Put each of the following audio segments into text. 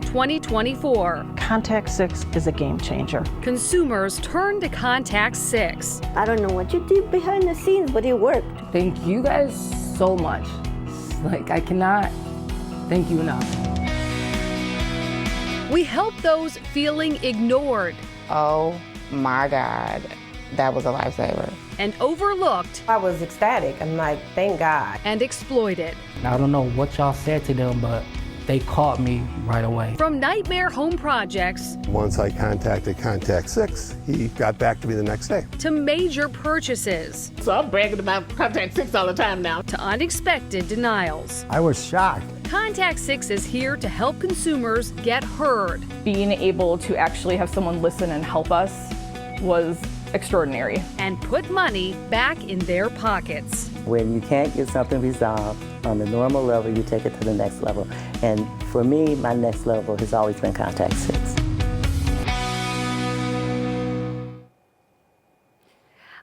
2024. Contact 6 is a game changer. Consumers turn to Contact 6. I don't know what you did behind the scenes, but it worked. Thank you guys so much. Like, I cannot thank you enough. We help those feeling ignored. Oh my God, that was a lifesaver. And overlooked. I was ecstatic. I'm like, thank God. And exploited. I don't know what y'all said to them, but they caught me right away. From nightmare home projects. Once I contacted Contact 6, he got back to me the next day. To major purchases. So I'm bragging about Contact 6 all the time now. To unexpected denials. I was shocked. Contact 6 is here to help consumers get heard. Being able to actually have someone listen and help us was extraordinary. And put money back in their pockets. When you can't get something resolved on the normal level, you take it to the next level. And for me, my next level has always been Contact 6.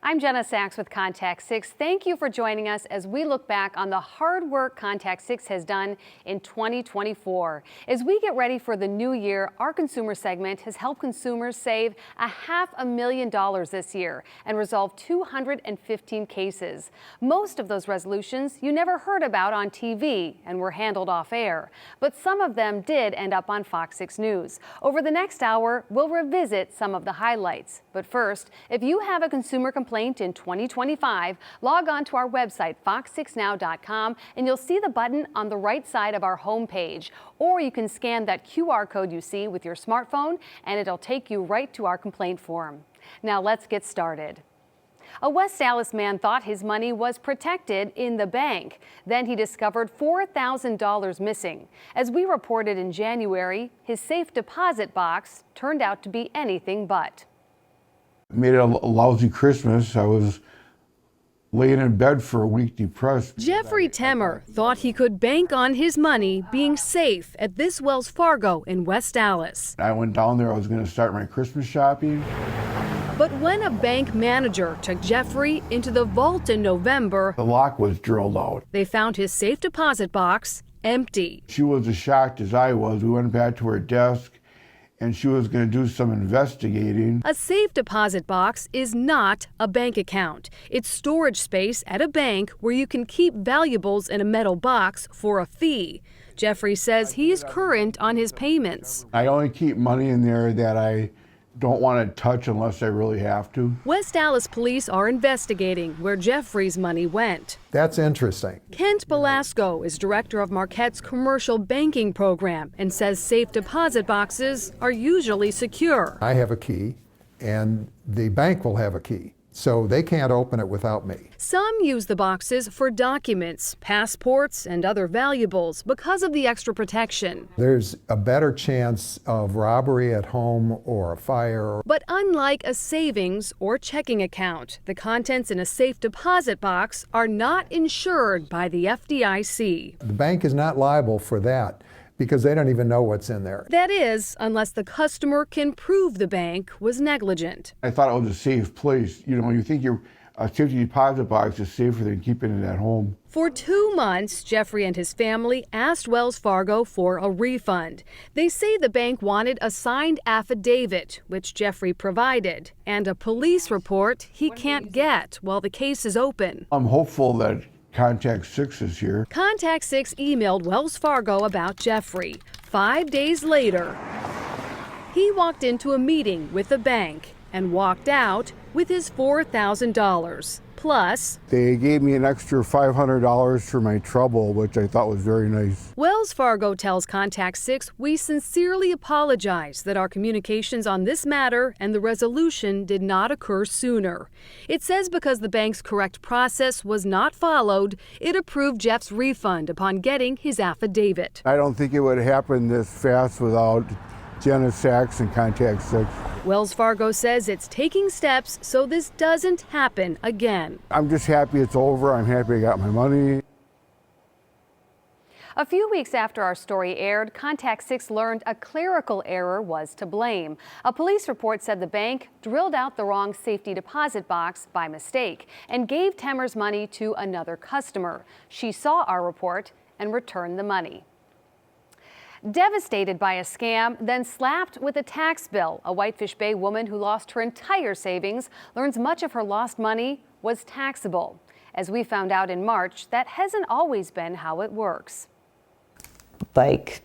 I'm Jenna Sachs with Contact 6. Thank you for joining us as we look back on the hard work Contact 6 has done in 2024. As we get ready for the new year, our consumer segment has helped consumers save $500,000 this year and resolve 215 cases. Most of those resolutions you never heard about on TV and were handled off air, but some of them did end up on Fox 6 News. Over the next hour, we'll revisit some of the highlights. But first, if you have a consumer complaint in 2025, log on to our website, fox6now.com, and you'll see the button on the right side of our homepage. Or you can scan that QR code you see with your smartphone, and it'll take you right to our complaint form. Now let's get started. A West Allis man thought his money was protected in the bank. Then he discovered $4,000 missing. As we reported in January, his safe deposit box turned out to be anything but. Made it a lousy Christmas. I was laying in bed for a week depressed. Jeffrey Temmer thought he could bank on his money being safe at this Wells Fargo in West Allis. I went down there, I was going to start my Christmas shopping. But when a bank manager took Jeffrey into the vault in November, the lock was drilled out. They found his safe deposit box empty. She was as shocked as I was. We went back to her desk, and she was going to do some investigating. A safe deposit box is not a bank account. It's storage space at a bank where you can keep valuables in a metal box for a fee. Jeffrey says he's current on his payments. I only keep money in there that I don't want to touch unless I really have to. West Allis police are investigating where Jeffrey's money went. That's interesting. Kent Belasco is director of Marquette's commercial banking program and says safe deposit boxes are usually secure. I have a key, and the bank will have a key, so they can't open it without me. Some use the boxes for documents, passports, and other valuables because of the extra protection. There's a better chance of robbery at home or a fire. But unlike a savings or checking account, the contents in a safe deposit box are not insured by the FDIC. The bank is not liable for that, because they don't even know what's in there. That is, unless the customer can prove the bank was negligent. I thought it was a safe place. You know, you think a safety deposit box is safer than keeping it at home. For 2 months, Jeffrey and his family asked Wells Fargo for a refund. They say the bank wanted a signed affidavit, which Jeffrey provided, and a police report he can't get while the case is open. I'm hopeful that Contact 6 is here. Contact 6 emailed Wells Fargo about Jeffrey. 5 days later, he walked into a meeting with the bank and walked out with his $4,000. Plus, they gave me an extra $500 for my trouble, which I thought was very nice. Wells Fargo tells Contact 6, we sincerely apologize that our communications on this matter and the resolution did not occur sooner. It says because the bank's correct process was not followed, it approved Jeff's refund upon getting his affidavit. I don't think it would happen this fast without Jenna Sachs and Contact 6. Wells Fargo says it's taking steps so this doesn't happen again. I'm just happy it's over. I'm happy I got my money. A few weeks after our story aired, Contact 6 learned a clerical error was to blame. A police report said the bank drilled out the wrong safety deposit box by mistake and gave Temmer's money to another customer. She saw our report and returned the money. Devastated by a scam, then slapped with a tax bill, a Whitefish Bay woman who lost her entire savings learns much of her lost money was taxable. As we found out in March, that hasn't always been how it works. Like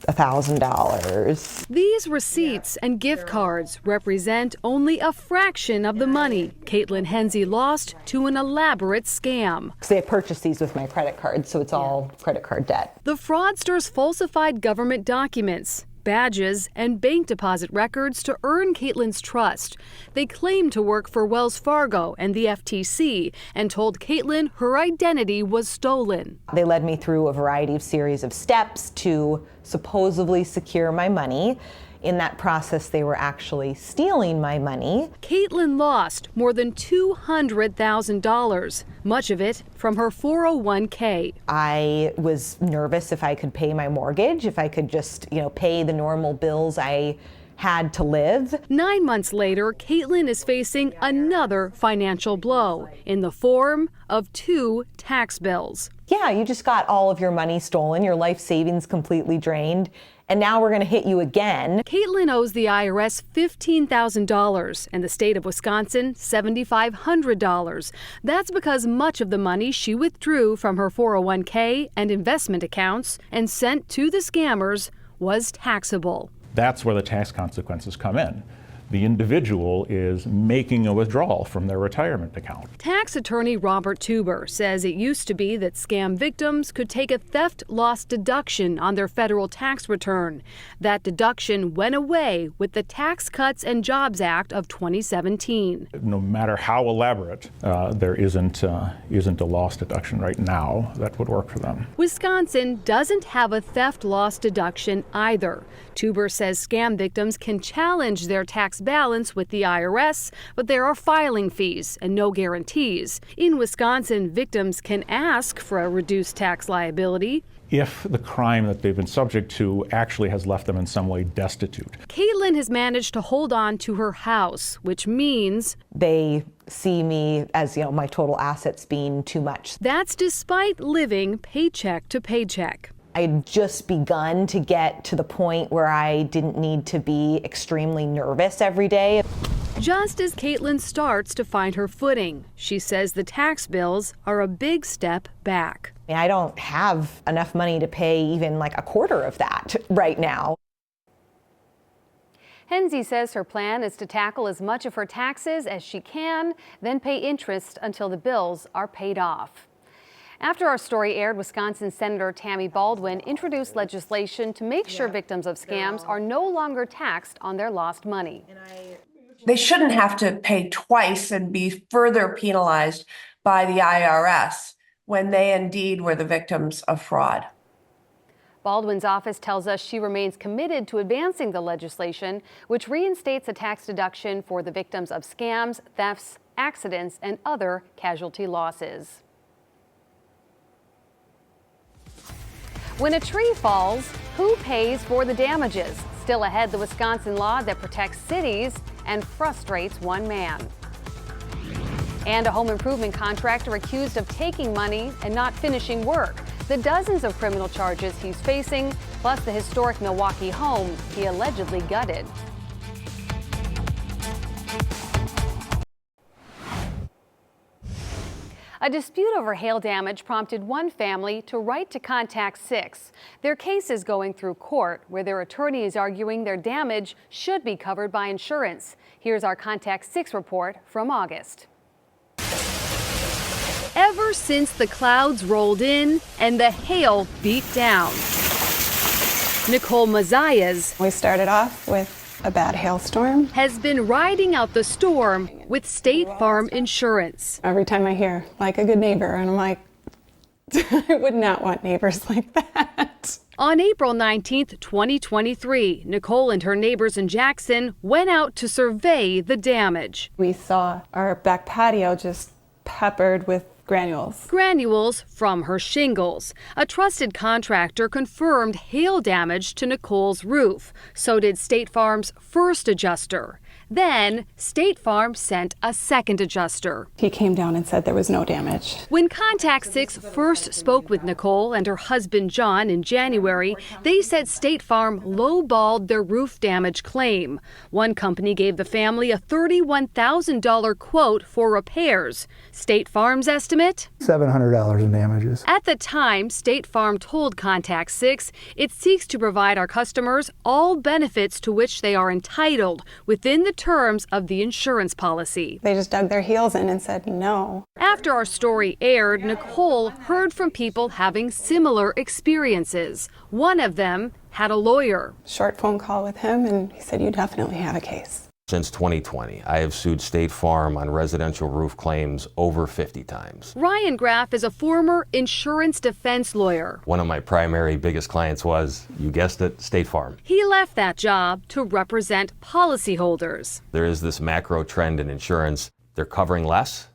$1,000. These receipts and gift cards represent only a fraction of the money Caitlin Hensey lost to an elaborate scam. So I purchased these with my credit card, so it's all credit card debt. The fraudsters falsified government documents, badges, and bank deposit records to earn Caitlin's trust. They claimed to work for Wells Fargo and the FTC and told Caitlin her identity was stolen. They led me through a variety of series of steps to supposedly secure my money. In that process, they were actually stealing my money. Caitlin lost more than $200,000, much of it from her 401k. I was nervous if I could pay my mortgage, if I could just, pay the normal bills I had to live. 9 months later, Caitlin is facing another financial blow in the form of 2 tax bills. Yeah, you just got all of your money stolen, your life savings completely drained, and now we're going to hit you again. Caitlin owes the IRS $15,000 and the state of Wisconsin $7,500. That's because much of the money she withdrew from her 401k and investment accounts and sent to the scammers was taxable. That's where the tax consequences come in. The individual is making a withdrawal from their retirement account. Tax attorney Robert Tuber says it used to be that scam victims could take a theft loss deduction on their federal tax return. That deduction went away with the Tax Cuts and Jobs Act of 2017. No matter how elaborate, there isn't a loss deduction right now that would work for them. Wisconsin doesn't have a theft loss deduction either. Tuber says scam victims can challenge their tax balance with the IRS, but there are filing fees and no guarantees. In Wisconsin, victims can ask for a reduced tax liability if the crime that they've been subject to actually has left them in some way destitute. Caitlin has managed to hold on to her house, which means they see me as, my total assets being too much. That's despite living paycheck to paycheck. I had just begun to get to the point where I didn't need to be extremely nervous every day. Just as Caitlin starts to find her footing, she says the tax bills are a big step back. I don't have enough money to pay even like a quarter of that right now. Hensey says her plan is to tackle as much of her taxes as she can, then pay interest until the bills are paid off. After our story aired, Wisconsin Senator Tammy Baldwin introduced legislation to make sure victims of scams are no longer taxed on their lost money. They shouldn't have to pay twice and be further penalized by the IRS when they indeed were the victims of fraud. Baldwin's office tells us she remains committed to advancing the legislation, which reinstates a tax deduction for the victims of scams, thefts, accidents, and other casualty losses. When a tree falls, who pays for the damages? Still ahead, the Wisconsin law that protects cities and frustrates one man. And a home improvement contractor accused of taking money and not finishing work. The dozens of criminal charges he's facing, plus the historic Milwaukee home he allegedly gutted. A dispute over hail damage prompted one family to write to Contact 6. Their case is going through court, where their attorney is arguing their damage should be covered by insurance. Here's our Contact 6 report from August. Ever since the clouds rolled in and the hail beat down, Nicole Mazias, we started off with a bad hailstorm, has been riding out the storm with State Farm Insurance. Every time I hear, like a good neighbor, and I'm like, I would not want neighbors like that. On April 19th, 2023, Nicole and her neighbors in Jackson went out to survey the damage. We saw our back patio just peppered with granules. Granules from her shingles. A trusted contractor confirmed hail damage to Nicole's roof. So did State Farm's first adjuster. Then, State Farm sent a second adjuster. He came down and said there was no damage. When Contact 6 first spoke with Nicole and her husband John in January, they said State Farm lowballed their roof damage claim. One company gave the family a $31,000 quote for repairs. State Farm's estimate? $700 in damages. At the time, State Farm told Contact 6 it seeks to provide our customers all benefits to which they are entitled within the terms of the insurance policy. They just dug their heels in and said no. After our story aired, Nicole heard from people having similar experiences. One of them had a lawyer. Short phone call with him, and he said, you definitely have a case. Since 2020, I have sued State Farm on residential roof claims over 50 times. Ryan Graff is a former insurance defense lawyer. One of my primary biggest clients was, you guessed it, State Farm. He left that job to represent policyholders. There is this macro trend in insurance. They're covering less.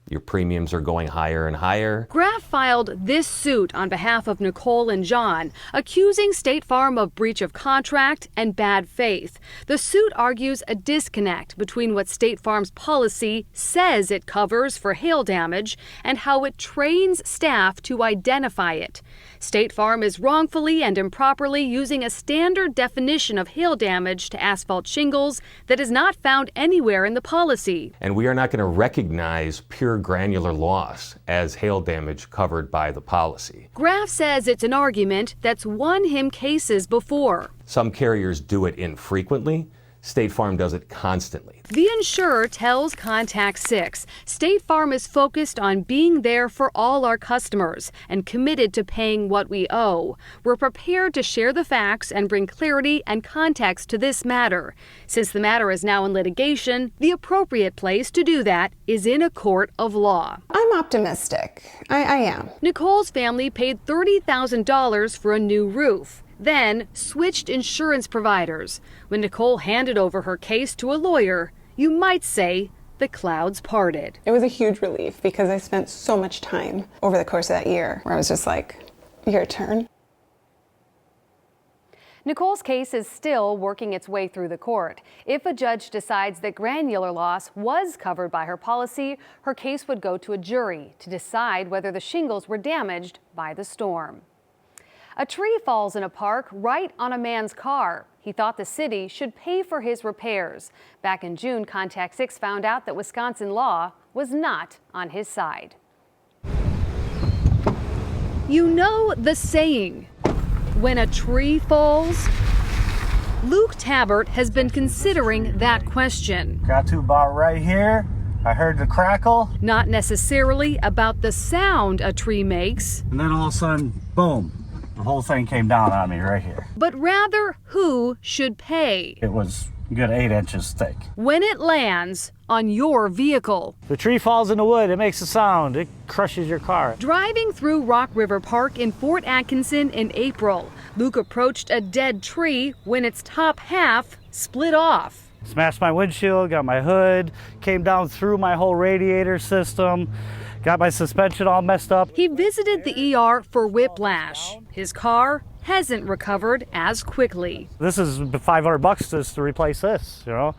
Your premiums are going higher and higher. Graff filed this suit on behalf of Nicole and John, accusing State Farm of breach of contract and bad faith. The suit argues a disconnect between what State Farm's policy says it covers for hail damage and how it trains staff to identify it. State Farm is wrongfully and improperly using a standard definition of hail damage to asphalt shingles that is not found anywhere in the policy. And we are not going to recognize pure granular loss as hail damage covered by the policy. Graff says it's an argument that's won him cases before. Some carriers do it infrequently. State Farm does it constantly. The insurer tells Contact 6 State Farm is focused on being there for all our customers and committed to paying what we owe. We're prepared to share the facts and bring clarity and context to this matter. Since the matter is now in litigation, the appropriate place to do that is in a court of law. I'm optimistic. I am. Nicole's family paid $30,000 for a new roof, then switched insurance providers. When Nicole handed over her case to a lawyer, you might say the clouds parted. It was a huge relief because I spent so much time over the course of that year where I was just like, your turn. Nicole's case is still working its way through the court. If a judge decides that granular loss was covered by her policy, her case would go to a jury to decide whether the shingles were damaged by the storm. A tree falls in a park right on a man's car. He thought the city should pay for his repairs. Back in June, Contact 6 found out that Wisconsin law was not on his side. You know the saying, when a tree falls? Luke Tabbert has been considering that question. Got to about right here. I heard the crackle. Not necessarily about the sound a tree makes. And then all of a sudden, boom. The whole thing came down on me right here. But rather, who should pay? It was a good 8 inches thick. When it lands on your vehicle. The tree falls in the wood, it makes a sound, it crushes your car. Driving through Rock River Park in Fort Atkinson in April, Luke approached a dead tree when its top half split off. Smashed my windshield, got my hood, came down through my whole radiator system. Got my suspension all messed up. He visited the ER for whiplash. His car hasn't recovered as quickly. This is $500 just to replace this, you know.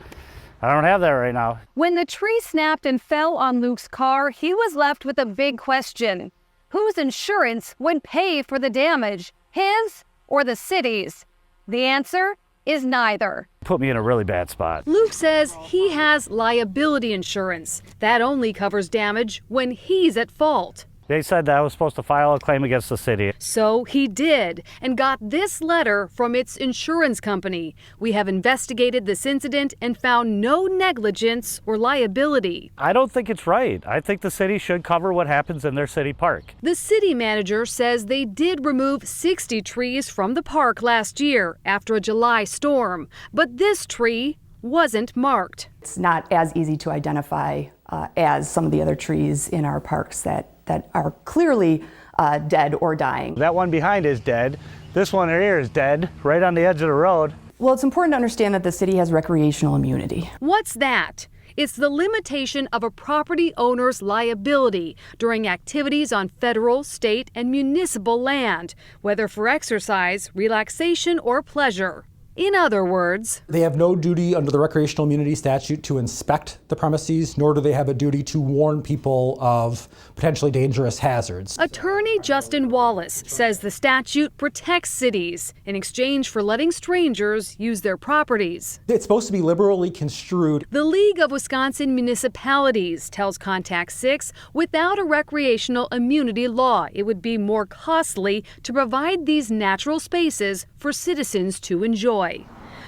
I don't have that right now. When the tree snapped and fell on Luke's car, he was left with a big question. Whose insurance would pay for the damage? His or the city's? The answer is neither. Put me in a really bad spot. Luke says he has liability insurance. That only covers damage when he's at fault. They said that I was supposed to file a claim against the city. So he did, and got this letter from its insurance company. We have investigated this incident and found no negligence or liability. I don't think it's right. I think the city should cover what happens in their city park. The city manager says they did remove 60 trees from the park last year after a July storm, but this tree wasn't marked. It's not as easy to identify as some of the other trees in our parks that are clearly dead or dying. That one behind is dead. This one here is dead, right on the edge of the road. Well, it's important to understand that the city has recreational immunity. What's that? It's the limitation of a property owner's liability during activities on federal, state, and municipal land, whether for exercise, relaxation, or pleasure. In other words, they have no duty under the recreational immunity statute to inspect the premises, nor do they have a duty to warn people of potentially dangerous hazards. Attorney Justin Wallace says the statute protects cities in exchange for letting strangers use their properties. It's supposed to be liberally construed. The League of Wisconsin Municipalities tells Contact 6 without a recreational immunity law, it would be more costly to provide these natural spaces for citizens to enjoy.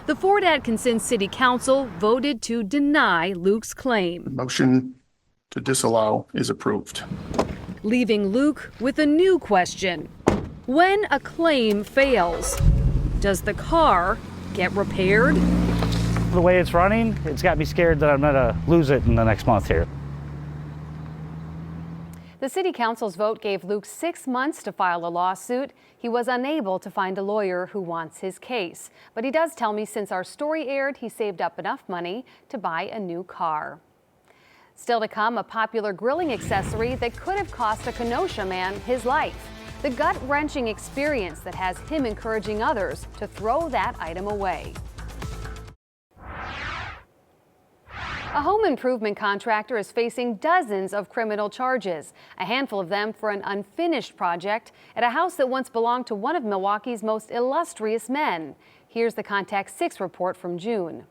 The Fort Atkinson City Council voted to deny Luke's claim. Motion to disallow is approved. Leaving Luke with a new question. When a claim fails, does the car get repaired? The way it's running, it's got me scared that I'm gonna lose it in the next month here. The City Council's vote gave Luke 6 months to file a lawsuit. He was unable to find a lawyer who wants his case. But he does tell me since our story aired, he saved up enough money to buy a new car. Still to come, a popular grilling accessory that could have cost a Kenosha man his life. The gut-wrenching experience that has him encouraging others to throw that item away. A home improvement contractor is facing dozens of criminal charges, a handful of them for an unfinished project at a house that once belonged to one of Milwaukee's most illustrious men. Here's the Contact 6 report from June.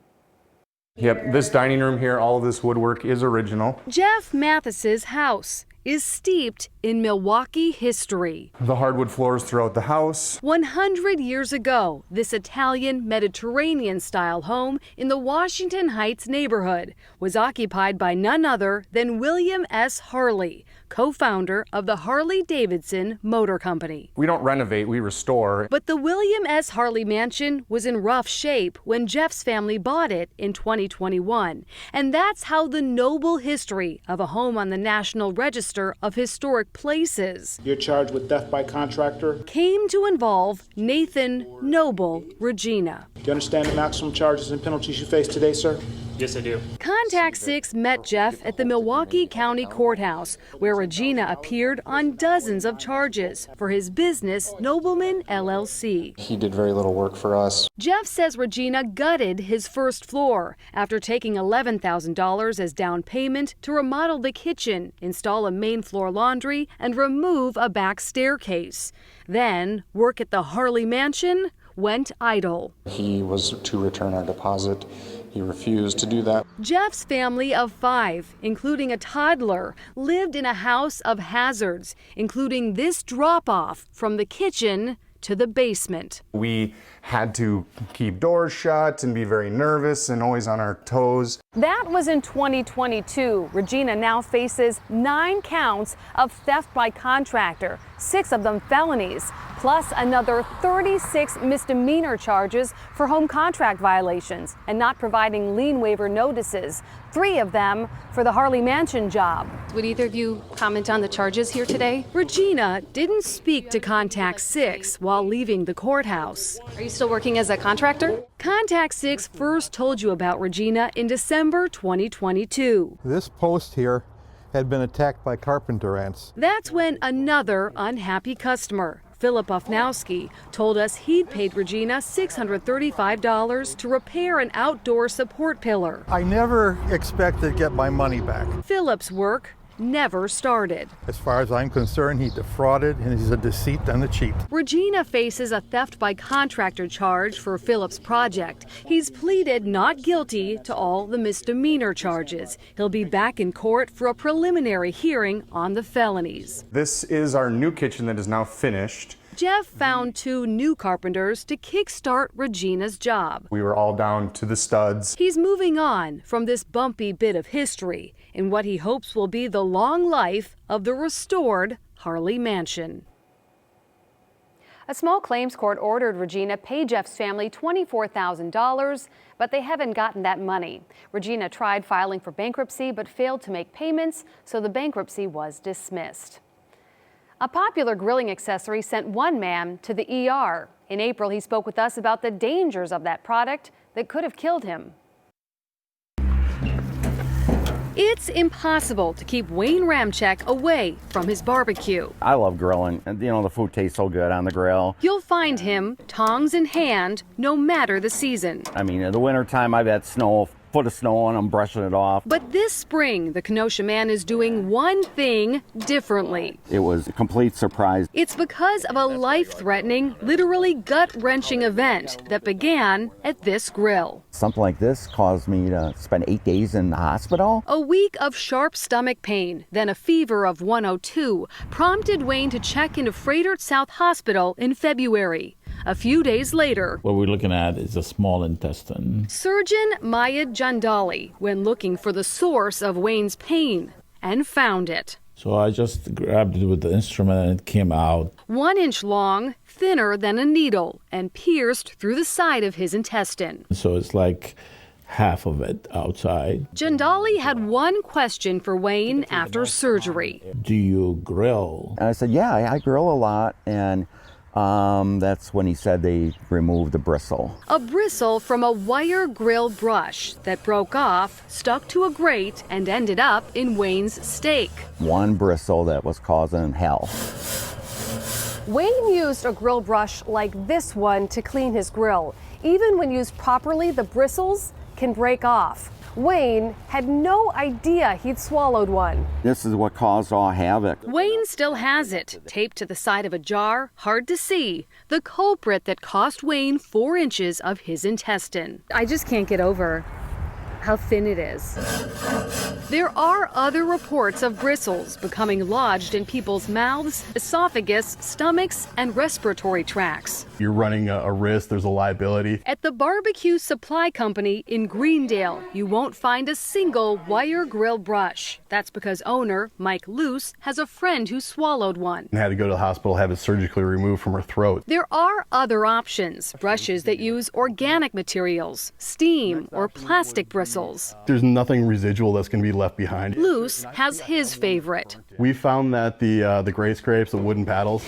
Yep, this dining room here, all of this woodwork is original. Jeff Mathis's house is steeped in Milwaukee history. The hardwood floors throughout the house. 100 years ago, this Italian Mediterranean-style home in the Washington Heights neighborhood was occupied by none other than William S. Harley, co-founder of the Harley-Davidson Motor Company. We don't renovate, we restore. But the William S. Harley Mansion was in rough shape when Jeff's family bought it in 2021. And that's how the noble history of a home on the National Register of Historic Places. You're charged with theft by contractor. Came to involve Nathan Noble Regina. Do you understand the maximum charges and penalties you face today, sir? Yes, I do. Contact 6 met Jeff at the Milwaukee County Courthouse, where Regina appeared on dozens of charges for his business, Nobleman LLC. He did very little work for us. Jeff says Regina gutted his first floor after taking $11,000 as down payment to remodel the kitchen, install a main floor laundry, and remove a back staircase. Then, work at the Harley Mansion went idle. He was to return our deposit. He refused to do that. Jeff's family of 5, including a toddler, lived in a house of hazards, including this drop-off from the kitchen to the basement. We had to keep doors shut and be very nervous and always on our toes. That was in 2022. Regina now faces 9 counts of theft by contractor, 6 of them felonies, plus another 36 misdemeanor charges for home contract violations and not providing lien waiver notices, 3 of them for the Harley Mansion job. Would either of you comment on the charges here today? Regina didn't speak to Contact 6 while leaving the courthouse. Are you still working as a contractor? Contact 6 first told you about Regina in December 2022. This post here had been attacked by carpenter ants. That's when another unhappy customer, Philip Ofnowski, told us he'd paid Regina $635 to repair an outdoor support pillar. I never expected to get my money back. Philip's work never started. As far as I'm concerned, he defrauded and he's a deceit and a cheat. Regina faces a theft by contractor charge for Philip's project. He's pleaded not guilty to all the misdemeanor charges. He'll be back in court for a preliminary hearing on the felonies. This is our new kitchen that is now finished. Jeff found 2 new carpenters to kickstart Regina's job. We were all down to the studs. He's moving on from this bumpy bit of history in what he hopes will be the long life of the restored Harley Mansion. A small claims court ordered Regina pay Jeff's family $24,000, but they haven't gotten that money. Regina tried filing for bankruptcy but failed to make payments, so the bankruptcy was dismissed. A popular grilling accessory sent one man to the ER. In April, he spoke with us about the dangers of that product that could have killed him. It's impossible to keep Wayne Ramczyk away from his barbecue. I love grilling, and the food tastes so good on the grill. You'll find him, tongs in hand, no matter the season. I mean, in the wintertime, I've had foot of snow and I'm brushing it off. But this spring, the Kenosha man is doing one thing differently. It was a complete surprise. It's because of a life-threatening, literally gut-wrenching event that began at this grill. Something like this caused me to spend 8 days in the hospital. A week of sharp stomach pain, then a fever of 102, prompted Wayne to check into Frederick South Hospital in February. A few days later, what we're looking at is a small intestine. Surgeon Maya Jandali went looking for the source of Wayne's pain and found it. So I just grabbed it with the instrument and it came out. 1 inch long, thinner than a needle, and pierced through the side of his intestine. So it's like half of it outside. Jandali had one question for Wayne after surgery. Do you grill? And I said, yeah, I grill a lot, and that's when he said they removed the bristle. A bristle from a wire grill brush that broke off, stuck to a grate, and ended up in Wayne's steak. One bristle that was causing hell. Wayne used a grill brush like this one to clean his grill. Even when used properly, the bristles can break off. Wayne had no idea he'd swallowed one. This is what caused all havoc. Wayne still has it, taped to the side of a jar, hard to see. The culprit that cost Wayne 4 inches of his intestine. I just can't get over how thin it is. There are other reports of bristles becoming lodged in people's mouths, esophagus, stomachs, and respiratory tracts. You're running a risk, there's a liability. At the Barbecue Supply Company in Greendale, you won't find a single wire grill brush. That's because owner Mike Luce has a friend who swallowed one. And had to go to the hospital, have it surgically removed from her throat. There are other options, brushes that use organic materials, steam, or plastic bristles. There's nothing residual that's going to be left behind. Luce has his favorite. We found that the gray scrapes, the wooden paddles,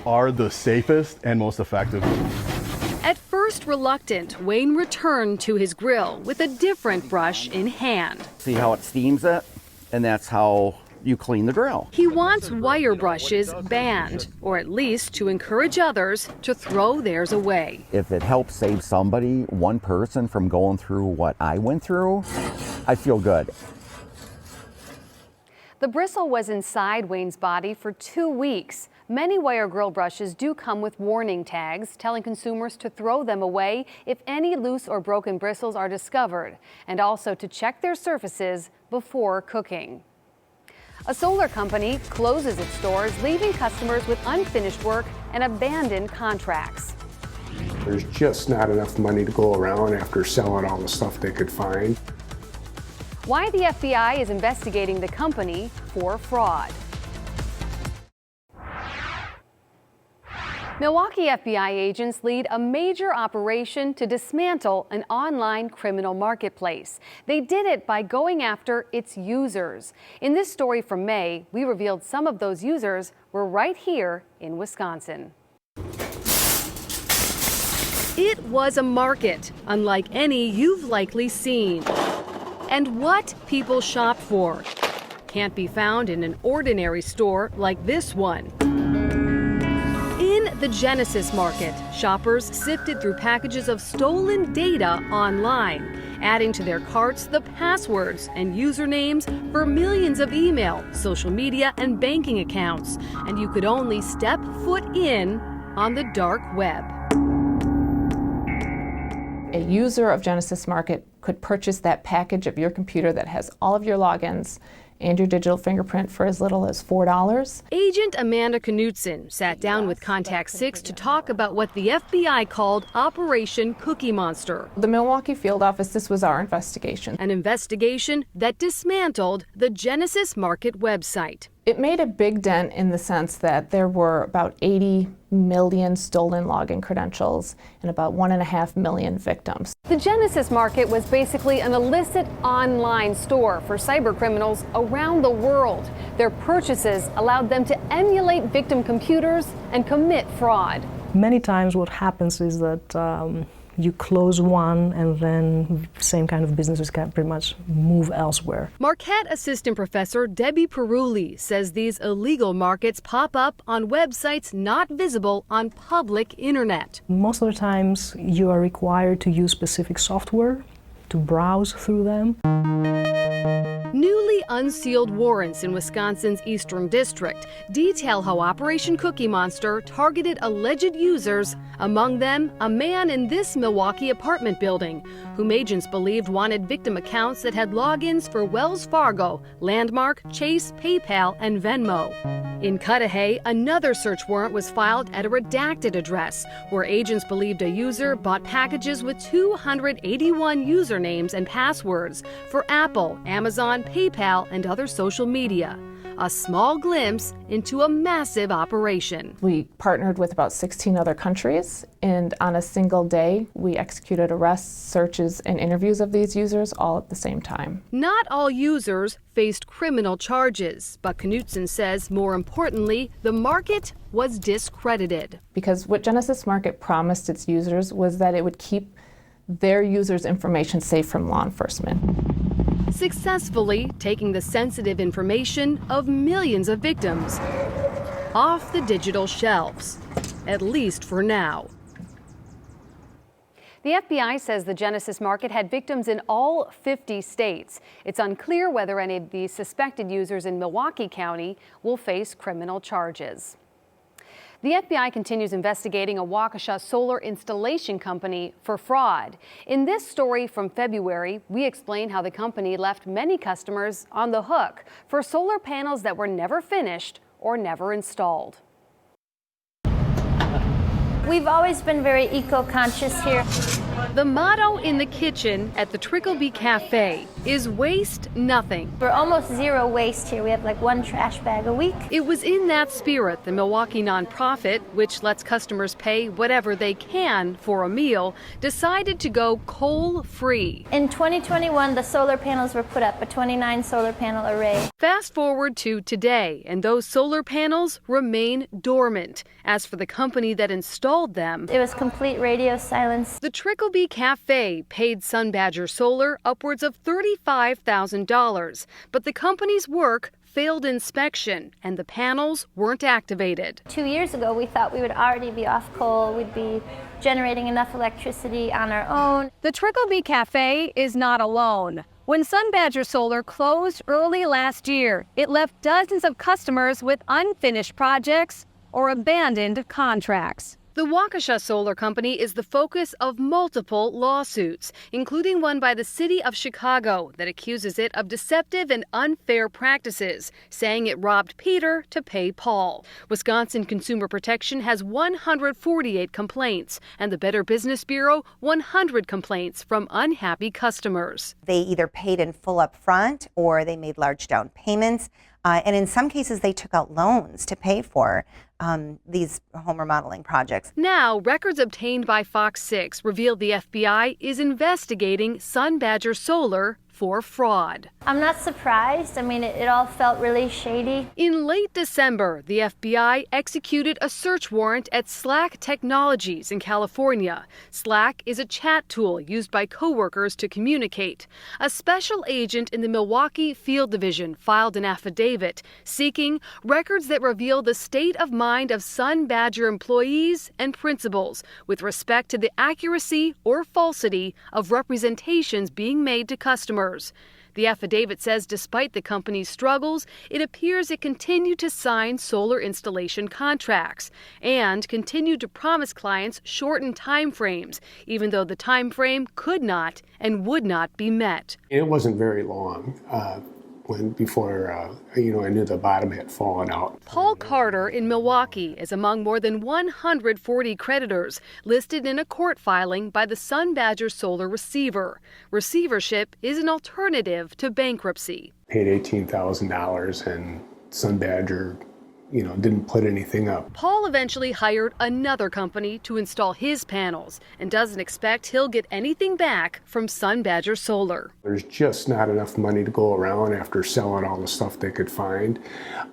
are the safest and most effective. At first reluctant, Wayne returned to his grill with a different brush in hand. See how it steams it? And that's how you clean the grill. He wants wire brushes banned, or at least to encourage others to throw theirs away. If it helps save somebody, one person, from going through what I went through, I feel good. The bristle was inside Wayne's body for 2 weeks. Many wire grill brushes do come with warning tags telling consumers to throw them away if any loose or broken bristles are discovered, and also to check their surfaces before cooking. A solar company closes its doors, leaving customers with unfinished work and abandoned contracts. There's just not enough money to go around after selling all the stuff they could find. Why the FBI is investigating the company for fraud. Milwaukee FBI agents lead a major operation to dismantle an online criminal marketplace. They did it by going after its users. In this story from May, we revealed some of those users were right here in Wisconsin. It was a market, unlike any you've likely seen. And what people shop for can't be found in an ordinary store like this one. In the Genesis Market, shoppers sifted through packages of stolen data online, adding to their carts the passwords and usernames for millions of email, social media, and banking accounts. And you could only step foot in on the dark web. A user of Genesis Market could purchase that package of your computer that has all of your logins and your digital fingerprint for as little as $4. Agent Amanda Knutson sat down with Contact 6 to talk about what the FBI called Operation Cookie Monster. The Milwaukee field office, this was our investigation. An investigation that dismantled the Genesis Market website. It made a big dent in the sense that there were about 80 million stolen login credentials and about 1.5 million victims. The Genesis Market was basically an illicit online store for cyber criminals around the world. Their purchases allowed them to emulate victim computers and commit fraud. Many times what happens is that you close one and then same kind of businesses can pretty much move elsewhere. Marquette Assistant Professor Debbie Perulli says these illegal markets pop up on websites not visible on public internet. Most of the times you are required to use specific software to browse through them. Newly unsealed warrants in Wisconsin's Eastern District detail how Operation Cookie Monster targeted alleged users, among them a man in this Milwaukee apartment building, whom agents believed wanted victim accounts that had logins for Wells Fargo, Landmark, Chase, PayPal, and Venmo. In Cudahy, another search warrant was filed at a redacted address where agents believed a user bought packages with 281 usernames and passwords for Apple, Amazon, PayPal, and other social media. A small glimpse into a massive operation. We partnered with about 16 other countries, and on a single day, we executed arrests, searches, and interviews of these users all at the same time. Not all users faced criminal charges, but Knutson says, more importantly, the market was discredited. Because what Genesis Market promised its users was that it would keep their users' information safe from law enforcement. Successfully taking the sensitive information of millions of victims off the digital shelves, at least for now. The FBI says the Genesis Market had victims in all 50 states. It's unclear whether any of the suspected users in Milwaukee County will face criminal charges. The FBI continues investigating a Waukesha solar installation company for fraud. In this story from February, we explain how the company left many customers on the hook for solar panels that were never finished or never installed. We've always been very eco-conscious here. The motto in the kitchen at the Trickleby Cafe is waste nothing. We're almost zero waste here. We have like one trash bag a week. It was in that spirit the Milwaukee nonprofit, which lets customers pay whatever they can for a meal, decided to go coal-free. In 2021, the solar panels were put up, a 29 solar panel array. Fast forward to today, and those solar panels remain dormant. As for the company that installed them, it was complete radio silence. The Trickleby Cafe paid Sun Badger Solar upwards of $35,000, but the company's work failed inspection and the panels weren't activated. 2 years ago, we thought we would already be off coal. We'd be generating enough electricity on our own. The Trickleby Cafe is not alone. When Sun Badger Solar closed early last year, it left dozens of customers with unfinished projects or abandoned contracts. The Waukesha Solar Company is the focus of multiple lawsuits, including one by the city of Chicago that accuses it of deceptive and unfair practices, saying it robbed Peter to pay Paul. Wisconsin Consumer Protection has 148 complaints, and the Better Business Bureau 100 complaints from unhappy customers. They either paid in full up front or they made large down payments, and in some cases they took out loans to pay for these home remodeling projects. Now, records obtained by Fox 6 revealed the FBI is investigating Sun Badger Solar for fraud. I'm not surprised. I mean, it all felt really shady. In late December, the FBI executed a search warrant at Slack Technologies in California. Slack is a chat tool used by coworkers to communicate. A special agent in the Milwaukee Field Division filed an affidavit seeking records that reveal the state of mind of Sun Badger employees and principals with respect to the accuracy or falsity of representations being made to customers. The affidavit says despite the company's struggles, it appears it continued to sign solar installation contracts and continued to promise clients shortened time frames, even though the time frame could not and would not be met. It wasn't very long before I knew the bottom had fallen out. Paul Carter in Milwaukee is among more than 140 creditors listed in a court filing by the Sun Badger Solar receiver. Receivership is an alternative to bankruptcy. Paid $18,000 and Sun Badger didn't put anything up. Paul eventually hired another company to install his panels and doesn't expect he'll get anything back from Sun Badger Solar. There's just not enough money to go around after selling all the stuff they could find,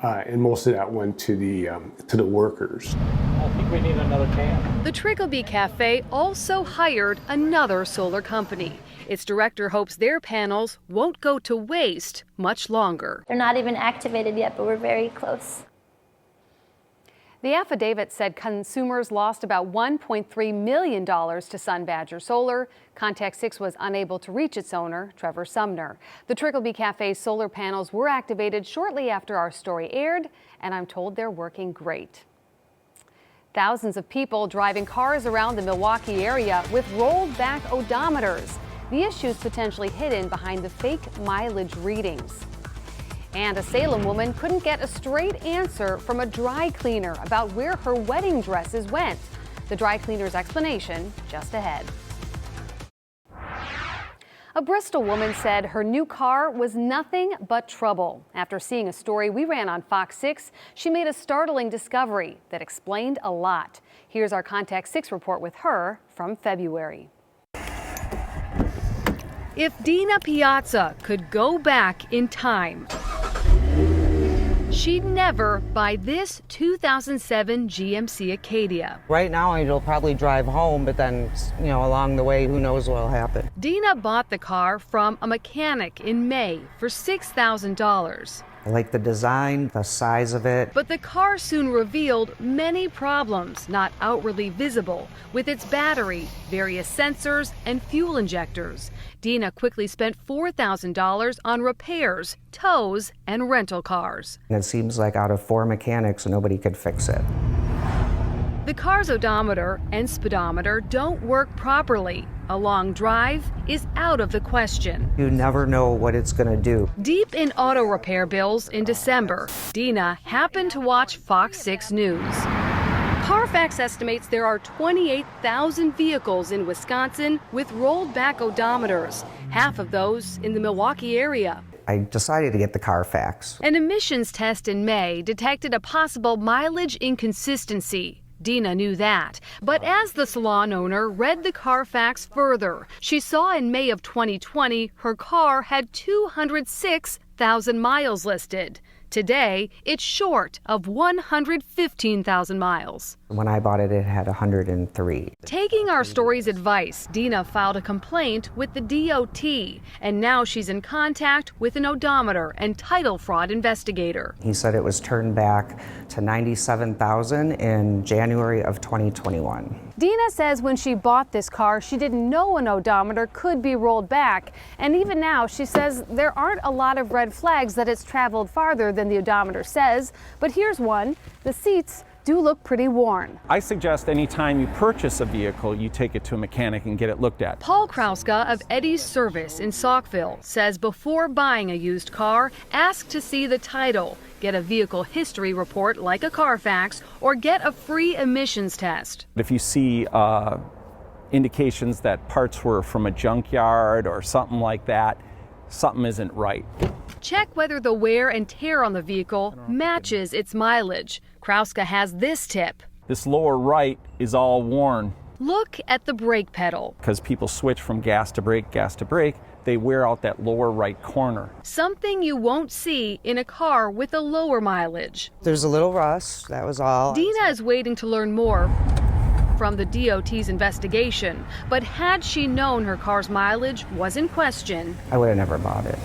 and most of that went to the workers. I think we need another can. The Trickleby Cafe also hired another solar company. Its director hopes their panels won't go to waste much longer. They're not even activated yet, but we're very close. The affidavit said consumers lost about $1.3 million to Sun Badger Solar. Contact 6 was unable to reach its owner, Trevor Sumner. The Trickleby Cafe's solar panels were activated shortly after our story aired, and I'm told they're working great. Thousands of people driving cars around the Milwaukee area with rolled back odometers. The issue's potentially hidden behind the fake mileage readings. And a Salem woman couldn't get a straight answer from a dry cleaner about where her wedding dresses went. The dry cleaner's explanation just ahead. A Bristol woman said her new car was nothing but trouble. After seeing a story we ran on Fox 6, she made a startling discovery that explained a lot. Here's our Contact 6 report with her from February. If Dina Piazza could go back in time, she'd never buy this 2007 GMC Acadia. Right now, it'll probably drive home, but then, along the way, who knows what'll happen. Dina bought the car from a mechanic in May for $6,000. I like the design, the size of it. But the car soon revealed many problems not outwardly visible with its battery, various sensors, and fuel injectors. Dina quickly spent $4,000 on repairs, tows, and rental cars. And it seems like out of 4 mechanics, nobody could fix it. The car's odometer and speedometer don't work properly. A long drive is out of the question. You never know what it's going to do. Deep in auto repair bills in December, Dina happened to watch Fox 6 News. Carfax estimates there are 28,000 vehicles in Wisconsin with rolled back odometers, half of those in the Milwaukee area. I decided to get the Carfax. An emissions test in May detected a possible mileage inconsistency. Dina knew that. But as the salon owner read the Carfax further, she saw in May of 2020 her car had 206,000 miles listed. Today, it's short of 115,000 miles. When I bought it, it had 103. Taking our story's advice, Dina filed a complaint with the DOT, and now she's in contact with an odometer and title fraud investigator. He said it was turned back to 97,000 in January of 2021. Dina says when she bought this car, she didn't know an odometer could be rolled back. And even now, she says there aren't a lot of red flags that it's traveled farther than the odometer says. But here's one. The seats do look pretty worn. I suggest anytime you purchase a vehicle, you take it to a mechanic and get it looked at. Paul Krauska of Eddie's Service in Saukville says before buying a used car, ask to see the title, get a vehicle history report like a Carfax, or get a free emissions test. If you see indications that parts were from a junkyard or something like that, something isn't right. Check whether the wear and tear on the vehicle matches its mileage. Krauska has this tip. This lower right is all worn. Look at the brake pedal. Because people switch from gas to brake, they wear out that lower right corner. Something you won't see in a car with a lower mileage. There's a little rust, that was all. Dina is waiting to learn more from the DOT's investigation, but had she known her car's mileage was in question, I would have never bought it.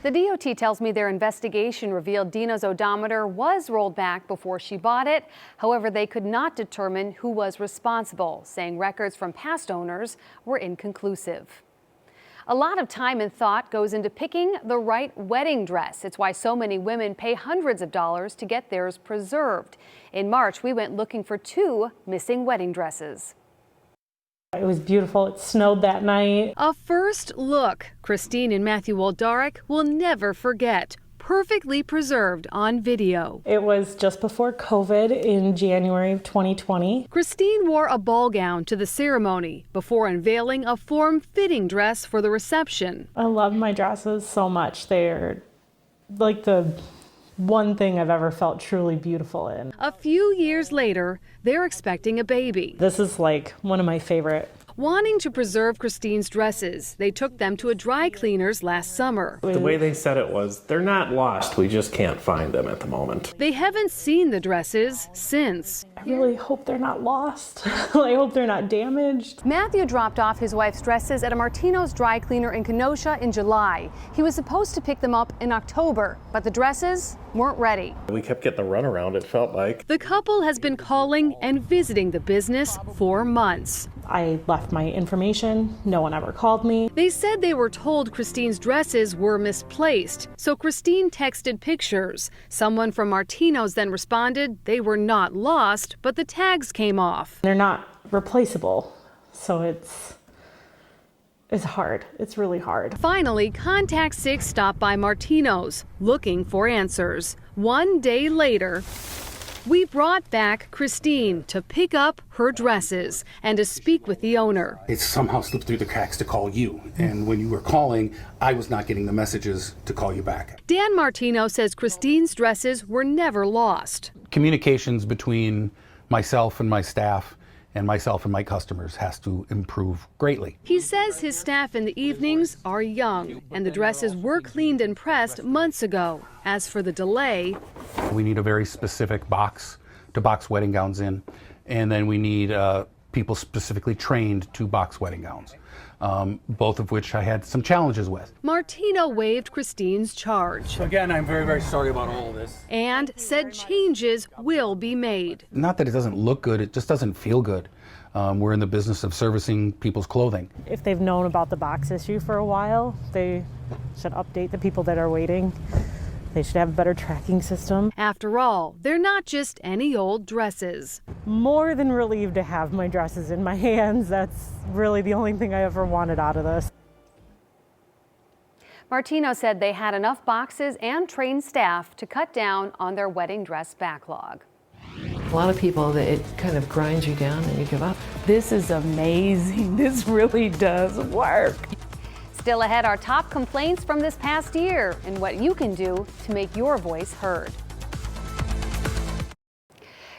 The DOT tells me their investigation revealed Dina's odometer was rolled back before she bought it. However, they could not determine who was responsible, saying records from past owners were inconclusive. A lot of time and thought goes into picking the right wedding dress. It's why so many women pay hundreds of dollars to get theirs preserved. In March, we went looking for 2 missing wedding dresses. It was beautiful. It snowed that night. A first look Christine and Matthew Woldaric will never forget. Perfectly preserved on video. It was just before COVID in January of 2020. Christine wore a ball gown to the ceremony before unveiling a form-fitting dress for the reception. I love my dresses so much. They're like the one thing I've ever felt truly beautiful in. A few years later, they're expecting a baby. This is like one of my favorite. Wanting to preserve Christine's dresses, they took them to a dry cleaner's last summer. The way they said it was, they're not lost, we just can't find them at the moment. They haven't seen the dresses since. I really hope they're not lost. I hope they're not damaged. Matthew dropped off his wife's dresses at a Martino's dry cleaner in Kenosha in July. He was supposed to pick them up in October, but the dresses weren't ready. We kept getting the runaround, it felt like. The couple has been calling and visiting the business for months. I left my information. No one ever called me. They said they were told Christine's dresses were misplaced, so Christine texted pictures. Someone from Martino's then responded they were not lost, but the tags came off. They're not replaceable, so it's hard. It's really hard. Finally, Contact 6 stopped by Martino's, looking for answers. One day later, we brought back Christine to pick up her dresses and to speak with the owner. It somehow slipped through the cracks to call you. And when you were calling, I was not getting the messages to call you back. Dan Martino says Christine's dresses were never lost. Communications between myself and my staff and myself and my customers has to improve greatly. He says his staff in the evenings are young, and the dresses were cleaned and pressed months ago. As for the delay, we need a very specific box to box wedding gowns in, and then we need people specifically trained to box wedding gowns, both of which I had some challenges with. Martino waived Christine's charge. Again, I'm very, very sorry about all of this. And said changes will be made. Not that it doesn't look good, it just doesn't feel good. We're in the business of servicing people's clothing. If they've known about the box issue for a while, they should update the people that are waiting. They should have a better tracking system. After all, they're not just any old dresses. More than relieved to have my dresses in my hands. That's really the only thing I ever wanted out of this. Martino said they had enough boxes and trained staff to cut down on their wedding dress backlog. A lot of people, it kind of grinds you down and you give up. This is amazing. This really does work. Still ahead, our top complaints from this past year and what you can do to make your voice heard.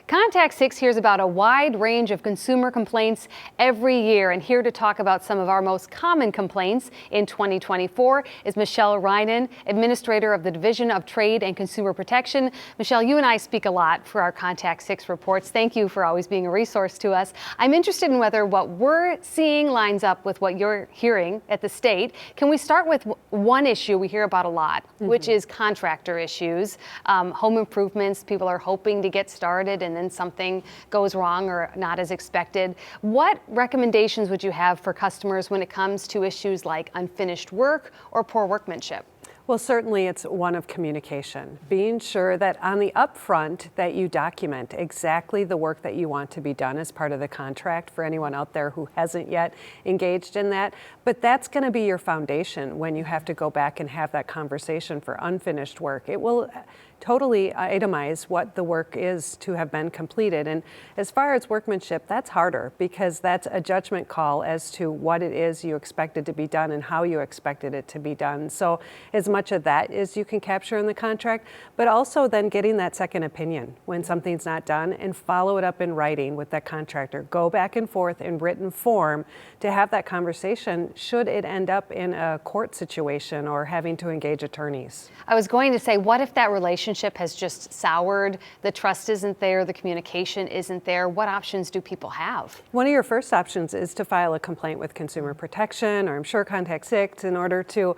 Contact 6 hears about a wide range of consumer complaints every year, and here to talk about some of our most common complaints in 2024 is Michelle Reinen, Administrator of the Division of Trade and Consumer Protection. Michelle, you and I speak a lot for our Contact 6 reports. Thank you for always being a resource to us. I'm interested in whether what we're seeing lines up with what you're hearing at the state. Can we start with one issue we hear about a lot, which is contractor issues, home improvements. People are hoping to get started and then something goes wrong or not as expected. What recommendations would you have for customers when it comes to issues like unfinished work or poor workmanship? Well, certainly it's one of communication, being sure that on the upfront that you document exactly the work that you want to be done as part of the contract for anyone out there who hasn't yet engaged in that. But that's going to be your foundation when you have to go back and have that conversation for unfinished work. It will totally itemize what the work is to have been completed. And as far as workmanship, that's harder because that's a judgment call as to what it is you expected to be done and how you expected it to be done. So as much of that as you can capture in the contract, but also then getting that second opinion when something's not done and follow it up in writing with that contractor. Go back and forth in written form to have that conversation should it end up in a court situation or having to engage attorneys. I was going to say, what if that relationship has just soured, the trust isn't there, the communication isn't there? What options do people have? One of your first options is to file a complaint with Consumer Protection, or I'm sure Contact 6, in order to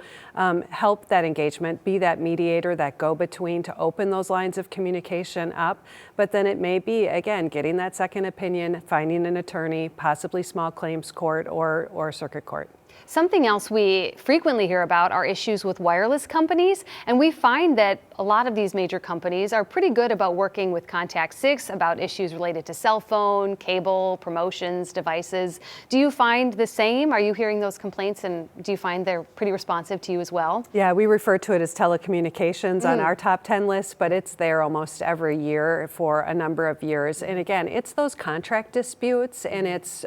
help that engagement, be that mediator, that go-between to open those lines of communication up. But then it may be, again, getting that second opinion, finding an attorney, possibly small claims court or circuit court. Something else we frequently hear about are issues with wireless companies, and we find that a lot of these major companies are pretty good about working with Contact 6 about issues related to cell phone, cable, promotions, devices. Do you find the same? Are you hearing those complaints, and do you find they're pretty responsive to you as well? Yeah, we refer to it as telecommunications on our top 10 list, but it's there almost every year for a number of years. And again, it's those contract disputes and it's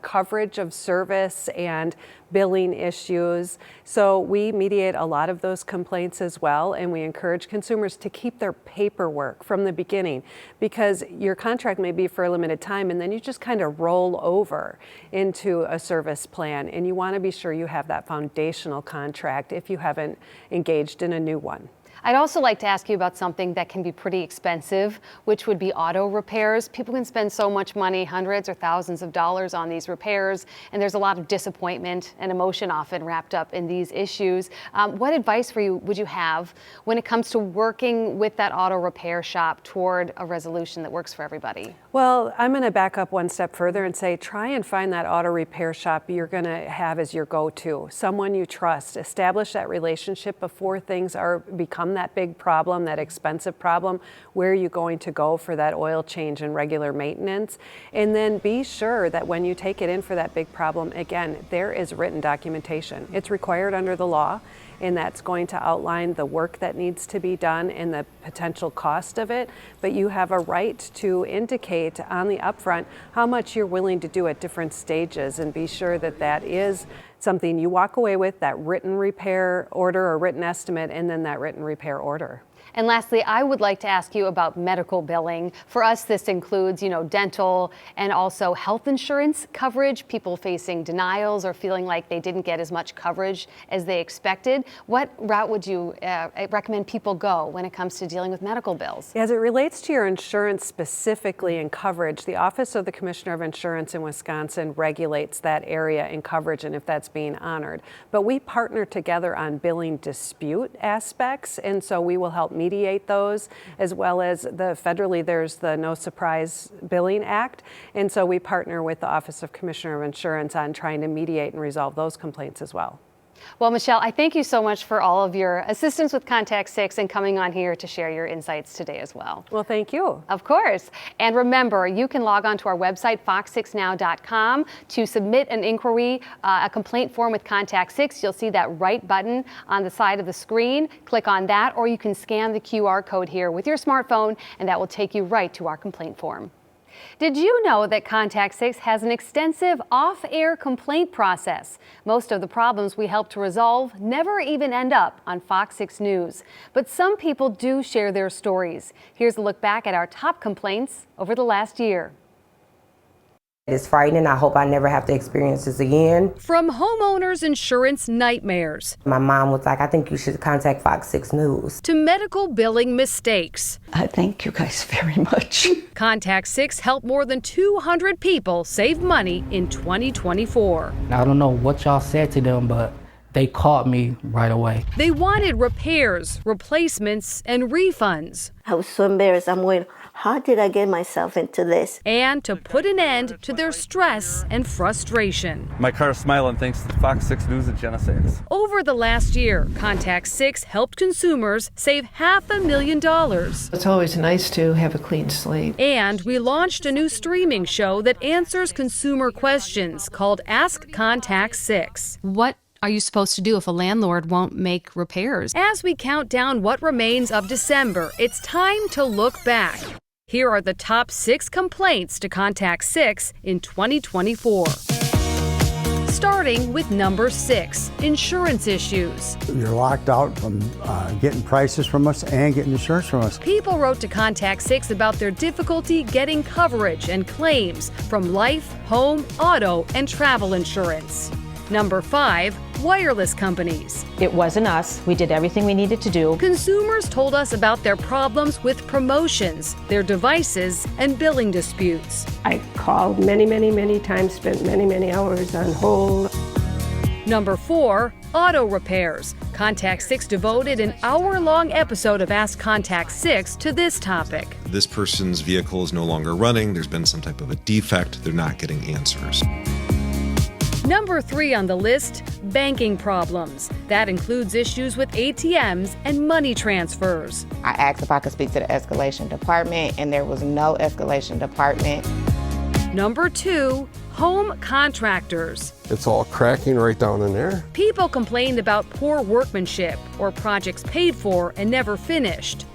coverage of service and billing issues. So we mediate a lot of those complaints as well, and we encourage consumers to keep their paperwork from the beginning, because your contract may be for a limited time and then you just kind of roll over into a service plan, and you want to be sure you have that foundational contract if you haven't engaged in a new one. I'd also like to ask you about something that can be pretty expensive, which would be auto repairs. People can spend so much money, hundreds or thousands of dollars on these repairs, and there's a lot of disappointment and emotion often wrapped up in these issues. What advice would you have when it comes to working with that auto repair shop toward a resolution that works for everybody? Well, I'm going to back up one step further and say try and find that auto repair shop you're going to have as your go-to, someone you trust. Establish that relationship before things become that big problem, that expensive problem. Where are you going to go for that oil change and regular maintenance? And then be sure that when you take it in for that big problem, again, there is written documentation. It's required under the law, and that's going to outline the work that needs to be done and the potential cost of it. But you have a right to indicate on the upfront how much you're willing to do at different stages, and be sure that that is something you walk away with, that written repair order or written estimate, and then that written repair order. And lastly, I would like to ask you about medical billing. For us, this includes, dental and also health insurance coverage, people facing denials or feeling like they didn't get as much coverage as they expected. What route would you recommend people go when it comes to dealing with medical bills? As it relates to your insurance specifically and coverage, the Office of the Commissioner of Insurance in Wisconsin regulates that area and coverage and if that's being honored. But we partner together on billing dispute aspects, and so we will help mediate those, as well as federally there's the No Surprise Billing Act, and so we partner with the Office of Commissioner of Insurance on trying to mediate and resolve those complaints as well. Well, Michelle, I thank you so much for all of your assistance with Contact 6 and coming on here to share your insights today as well. Well, thank you. Of course. And remember, you can log on to our website, fox6now.com, to submit an inquiry, a complaint form with Contact 6. You'll see that right button on the side of the screen. Click on that, or you can scan the QR code here with your smartphone, and that will take you right to our complaint form. Did you know that Contact 6 has an extensive off-air complaint process? Most of the problems we help to resolve never even end up on Fox 6 News. But some people do share their stories. Here's a look back at our top complaints over the last year. It's frightening. I hope I never have to experience this again. From homeowners' insurance nightmares. My mom was like, I think you should contact Fox 6 News. To medical billing mistakes. I thank you guys very much. Contact 6 helped more than 200 people save money in 2024. I don't know what y'all said to them, but they caught me right away. They wanted repairs, replacements, and refunds. I was so embarrassed. I'm going, how did I get myself into this? And to put an end to their stress and frustration. My car's smiling thanks to Fox 6 News and Jenna Sachs. Over the last year, Contact 6 helped consumers save $500,000. It's always nice to have a clean slate. And we launched a new streaming show that answers consumer questions called Ask Contact 6. What are you supposed to do if a landlord won't make repairs? As we count down what remains of December, it's time to look back. Here are the top 6 complaints to Contact 6 in 2024. Starting with number 6, insurance issues. You're locked out from getting prices from us and getting insurance from us. People wrote to Contact 6 about their difficulty getting coverage and claims from life, home, auto, and travel insurance. Number 5, wireless companies. It wasn't us. We did everything we needed to do. Consumers told us about their problems with promotions, their devices, and billing disputes. I called many times, spent many hours on hold. Number 4, auto repairs. Contact 6 devoted an hour-long episode of Ask Contact 6 to this topic. This person's vehicle is no longer running. There's been some type of a defect. They're not getting answers. Number 3 on the list, banking problems. That includes issues with ATMs and money transfers. I asked if I could speak to the escalation department, and there was no escalation department. Number 2, home contractors. It's all cracking right down in there. People complained about poor workmanship or projects paid for and never finished.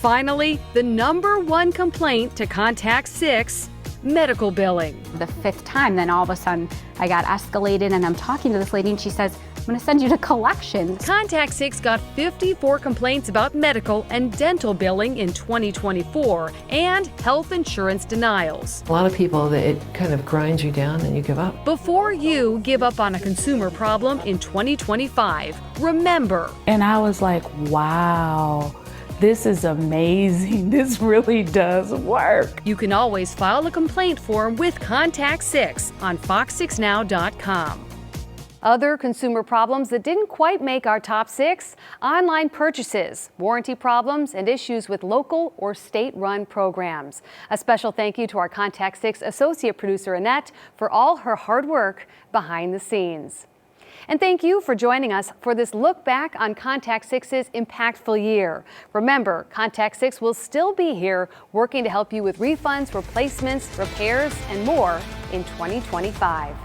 Finally, the number 1 complaint to Contact 6, medical billing. The 5th time, then all of a sudden I got escalated and I'm talking to this lady and she says, I'm going to send you to collections. Contact 6 got 54 complaints about medical and dental billing in 2024 and health insurance denials. A lot of people, it kind of grinds you down and you give up. Before you give up on a consumer problem in 2025, remember. And I was like, wow, this is amazing. This really does work. You can always file a complaint form with Contact 6 on fox6now.com. Other consumer problems that didn't quite make our top 6: online purchases, warranty problems, and issues with local or state-run programs. A special thank you to our Contact 6 associate producer, Annette, for all her hard work behind the scenes. And thank you for joining us for this look back on Contact 6's impactful year. Remember, Contact 6 will still be here working to help you with refunds, replacements, repairs, and more in 2025.